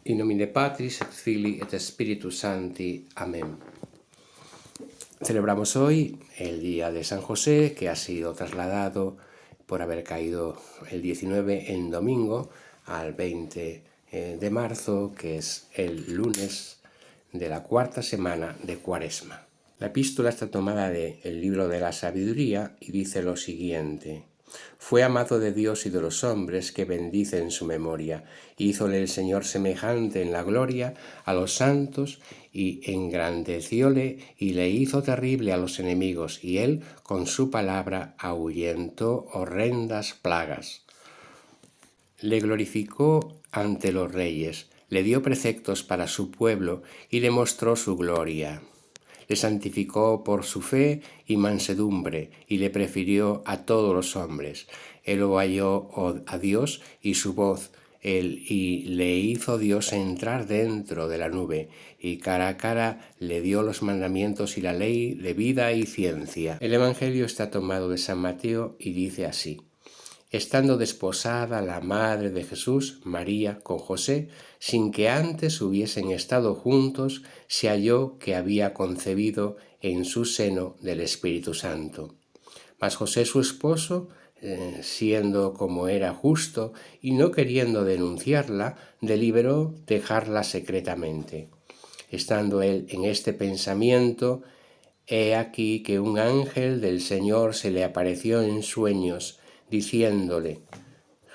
In nomine Patris et Filii et Spiritus Sancti. Amén. Celebramos hoy el día de San José, que ha sido trasladado por haber caído el 19 en domingo al 20 de marzo, que es el lunes de la cuarta semana de Cuaresma. La epístola está tomada del libro de la sabiduría y dice lo siguiente: Fue amado de Dios y de los hombres, que bendicen su memoria. Hízole el Señor semejante en la gloria a los santos, y engrandecióle y le hizo terrible a los enemigos, y él con su palabra ahuyentó horrendas plagas. Le glorificó ante los reyes, le dio preceptos para su pueblo y le mostró su gloria. Le santificó por su fe y mansedumbre, y le prefirió a todos los hombres. Él halló a Dios y su voz, y le hizo Dios entrar dentro de la nube, y cara a cara le dio los mandamientos y la ley de vida y ciencia. El Evangelio está tomado de San Mateo y dice así: Estando desposada la madre de Jesús, María, con José, sin que antes hubiesen estado juntos, se halló que había concebido en su seno del Espíritu Santo. Mas José, su esposo, siendo como era justo y no queriendo denunciarla, deliberó dejarla secretamente. Estando él en este pensamiento, he aquí que un ángel del Señor se le apareció en sueños, diciéndole: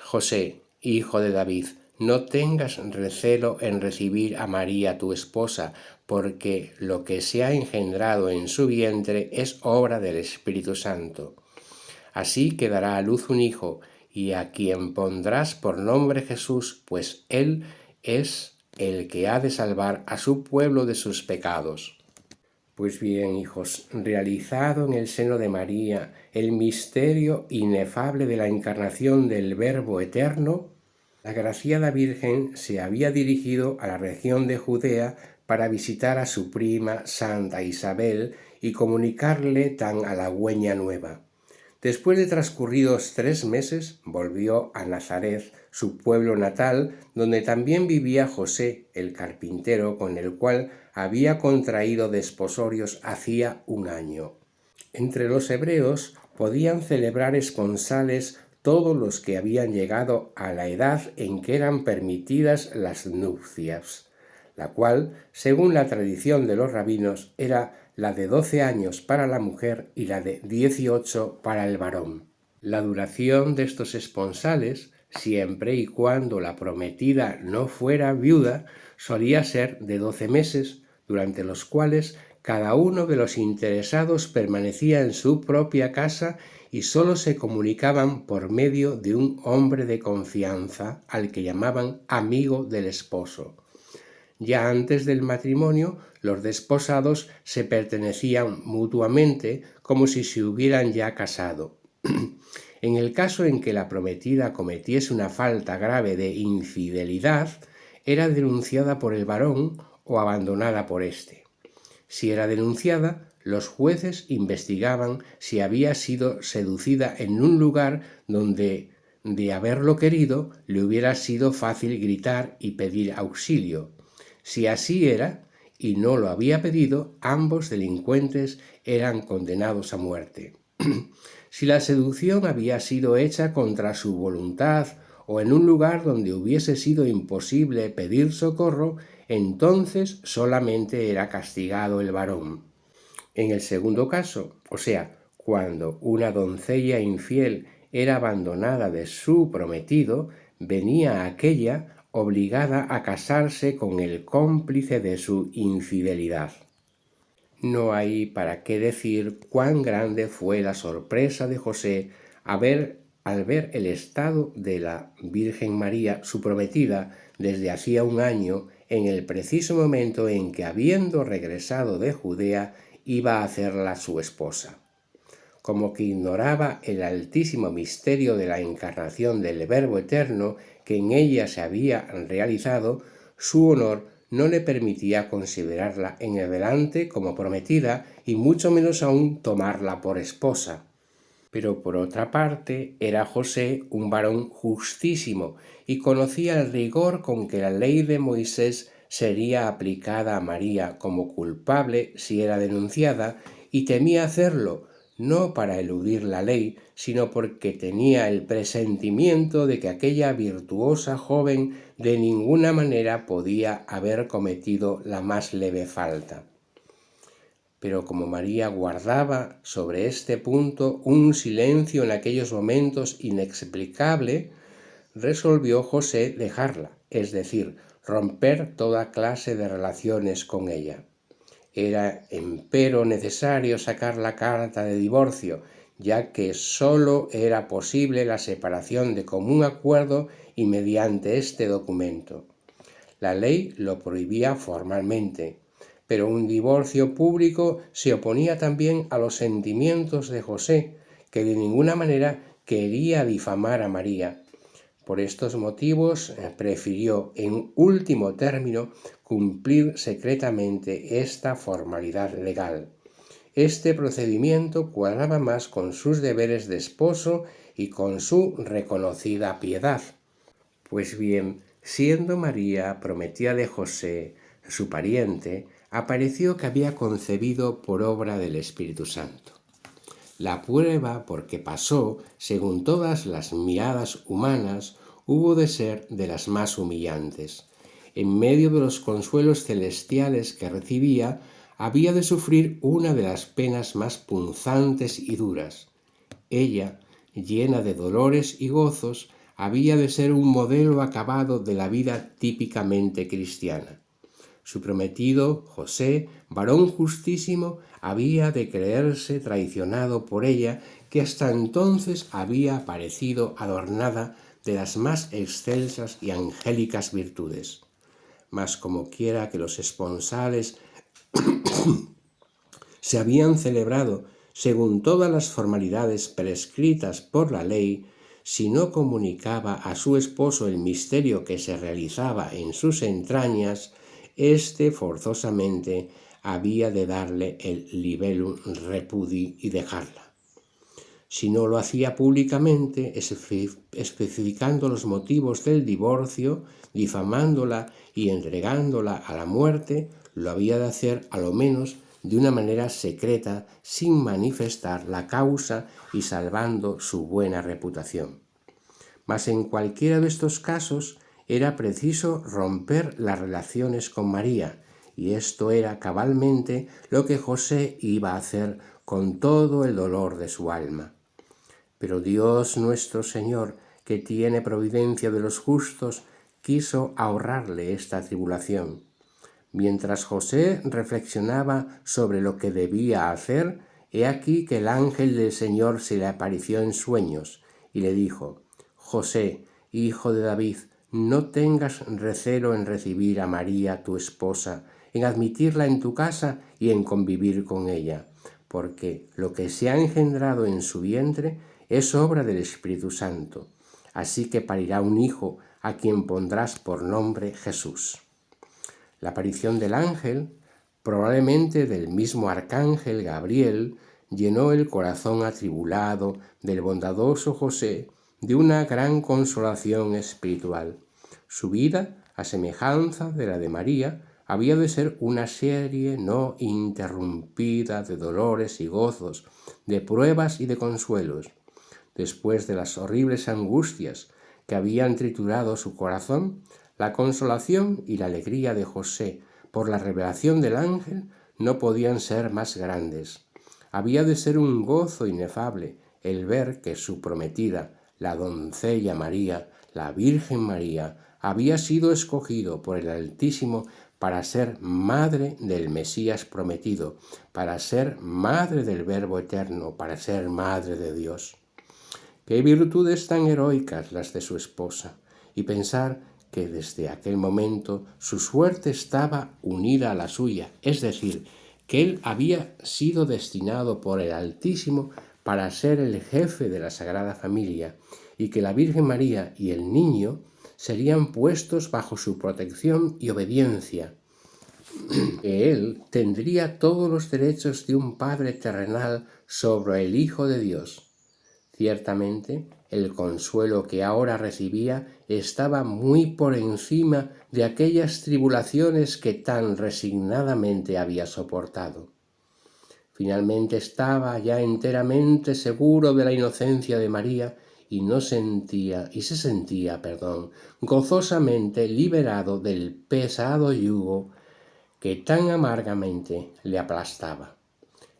José, hijo de David, no tengas recelo en recibir a María tu esposa, porque lo que se ha engendrado en su vientre es obra del Espíritu Santo. Así que dará a luz un hijo, y a quien pondrás por nombre Jesús, pues él es el que ha de salvar a su pueblo de sus pecados. Pues bien, hijos, realizado en el seno de María el misterio inefable de la encarnación del Verbo eterno, la agraciada Virgen se había dirigido a la región de Judea para visitar a su prima Santa Isabel y comunicarle tan halagüeña nueva. Después de transcurridos 3 meses, volvió a Nazaret, su pueblo natal, donde también vivía José, el carpintero, con el cual había contraído desposorios hacía 1 año. Entre los hebreos podían celebrar esponsales todos los que habían llegado a la edad en que eran permitidas las nupcias, la cual, según la tradición de los rabinos, era la de 12 años para la mujer y la de 18 para el varón. La duración de estos esponsales, siempre y cuando la prometida no fuera viuda, solía ser de 12 meses, durante los cuales cada uno de los interesados permanecía en su propia casa y sólo se comunicaban por medio de un hombre de confianza al que llamaban amigo del esposo. Ya antes del matrimonio, los desposados se pertenecían mutuamente como si se hubieran ya casado. En el caso en que la prometida cometiese una falta grave de infidelidad, era denunciada por el varón o abandonada por éste. Si era denunciada, los jueces investigaban si había sido seducida en un lugar donde, de haberlo querido, le hubiera sido fácil gritar y pedir auxilio. Si así era, y no lo había pedido, ambos delincuentes eran condenados a muerte. Si la seducción había sido hecha contra su voluntad o en un lugar donde hubiese sido imposible pedir socorro, entonces solamente era castigado el varón. En el segundo caso, o sea, cuando una doncella infiel era abandonada de su prometido, venía aquella obligada a casarse con el cómplice de su infidelidad. No hay para qué decir cuán grande fue la sorpresa de José al ver el estado de la Virgen María, su prometida, desde hacía 1 año, en el preciso momento en que, habiendo regresado de Judea, iba a hacerla su esposa. Como que ignoraba el altísimo misterio de la encarnación del Verbo eterno que en ella se había realizado, su honor no le permitía considerarla en adelante como prometida y mucho menos aún tomarla por esposa. Pero por otra parte, era José un varón justísimo y conocía el rigor con que la ley de Moisés sería aplicada a María como culpable si era denunciada, y temía hacerlo, no para eludir la ley, sino porque tenía el presentimiento de que aquella virtuosa joven de ninguna manera podía haber cometido la más leve falta. Pero como María guardaba sobre este punto un silencio en aquellos momentos inexplicable, resolvió José dejarla, es decir, romper toda clase de relaciones con ella. Era empero necesario sacar la carta de divorcio, ya que sólo era posible la separación de común acuerdo y mediante este documento. La ley lo prohibía formalmente, pero un divorcio público se oponía también a los sentimientos de José, que de ninguna manera quería difamar a María. Por estos motivos prefirió en último término cumplir secretamente esta formalidad legal. Este procedimiento cuadraba más con sus deberes de esposo y con su reconocida piedad. Pues bien, siendo María prometida de José, su pariente, apareció que había concebido por obra del Espíritu Santo. La prueba por que pasó, según todas las miradas humanas, hubo de ser de las más humillantes. En medio de los consuelos celestiales que recibía, había de sufrir una de las penas más punzantes y duras. Ella, llena de dolores y gozos, había de ser un modelo acabado de la vida típicamente cristiana. Su prometido, José, varón justísimo, había de creerse traicionado por ella, que hasta entonces había parecido adornada de las más excelsas y angélicas virtudes. Mas como quiera que los esponsales se habían celebrado según todas las formalidades prescritas por la ley, si no comunicaba a su esposo el misterio que se realizaba en sus entrañas, éste forzosamente había de darle el libellum repudii y dejarla. Si no lo hacía públicamente, especificando los motivos del divorcio, difamándola y entregándola a la muerte, lo había de hacer a lo menos de una manera secreta, sin manifestar la causa y salvando su buena reputación. Mas en cualquiera de estos casos era preciso romper las relaciones con María, y esto era cabalmente lo que José iba a hacer con todo el dolor de su alma. Pero Dios nuestro Señor, que tiene providencia de los justos, quiso ahorrarle esta tribulación. Mientras José reflexionaba sobre lo que debía hacer, he aquí que el ángel del Señor se le apareció en sueños y le dijo: José, hijo de David, no tengas recelo en recibir a María tu esposa, en admitirla en tu casa y en convivir con ella, porque lo que se ha engendrado en su vientre es obra del Espíritu Santo. Así que parirá un hijo, a quien pondrás por nombre Jesús. La aparición del ángel, probablemente del mismo arcángel Gabriel, llenó el corazón atribulado del bondadoso José de una gran consolación espiritual. Su vida, a semejanza de la de María, había de ser una serie no interrumpida de dolores y gozos, de pruebas y de consuelos. Después de las horribles angustias que habían triturado su corazón, la consolación y la alegría de José por la revelación del ángel no podían ser más grandes. Había de ser un gozo inefable el ver que su prometida, la doncella María, la Virgen María, había sido escogido por el Altísimo para ser madre del Mesías prometido, para ser madre del Verbo eterno, para ser madre de Dios. Qué virtudes tan heroicas las de su esposa, y pensar que desde aquel momento su suerte estaba unida a la suya, es decir, que él había sido destinado por el Altísimo para ser el jefe de la Sagrada Familia, y que la Virgen María y el niño serían puestos bajo su protección y obediencia, que él tendría todos los derechos de un padre terrenal sobre el Hijo de Dios. Ciertamente, el consuelo que ahora recibía estaba muy por encima de aquellas tribulaciones que tan resignadamente había soportado. Finalmente estaba ya enteramente seguro de la inocencia de María y se sentía, gozosamente liberado del pesado yugo que tan amargamente le aplastaba.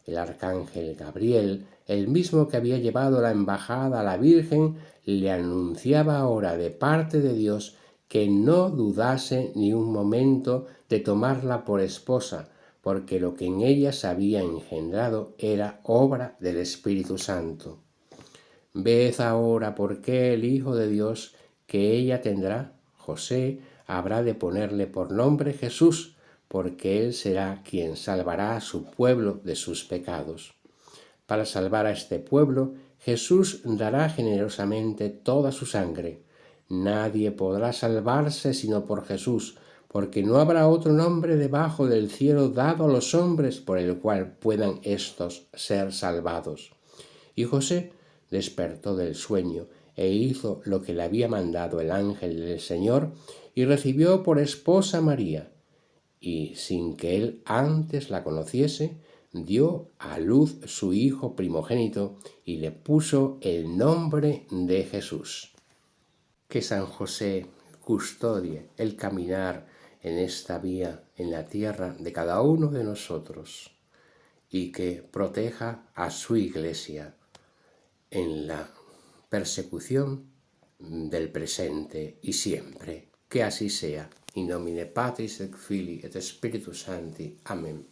El arcángel Gabriel, el mismo que había llevado la embajada a la Virgen, le anunciaba ahora de parte de Dios que no dudase ni un momento de tomarla por esposa, porque lo que en ella se había engendrado era obra del Espíritu Santo. Ved ahora por qué el Hijo de Dios que ella tendrá, José, habrá de ponerle por nombre Jesús, porque él será quien salvará a su pueblo de sus pecados. Para salvar a este pueblo, Jesús dará generosamente toda su sangre. Nadie podrá salvarse sino por Jesús, porque no habrá otro nombre debajo del cielo dado a los hombres por el cual puedan éstos ser salvados. Y José despertó del sueño e hizo lo que le había mandado el ángel del Señor, y recibió por esposa a María, y sin que él antes la conociese, dio a luz su hijo primogénito y le puso el nombre de Jesús. Que San José custodie el caminar en esta vía en la tierra de cada uno de nosotros y que proteja a su Iglesia en la persecución del presente y siempre. Que así sea. In nomine Patris et Filii et Spiritus Sancti. Amén.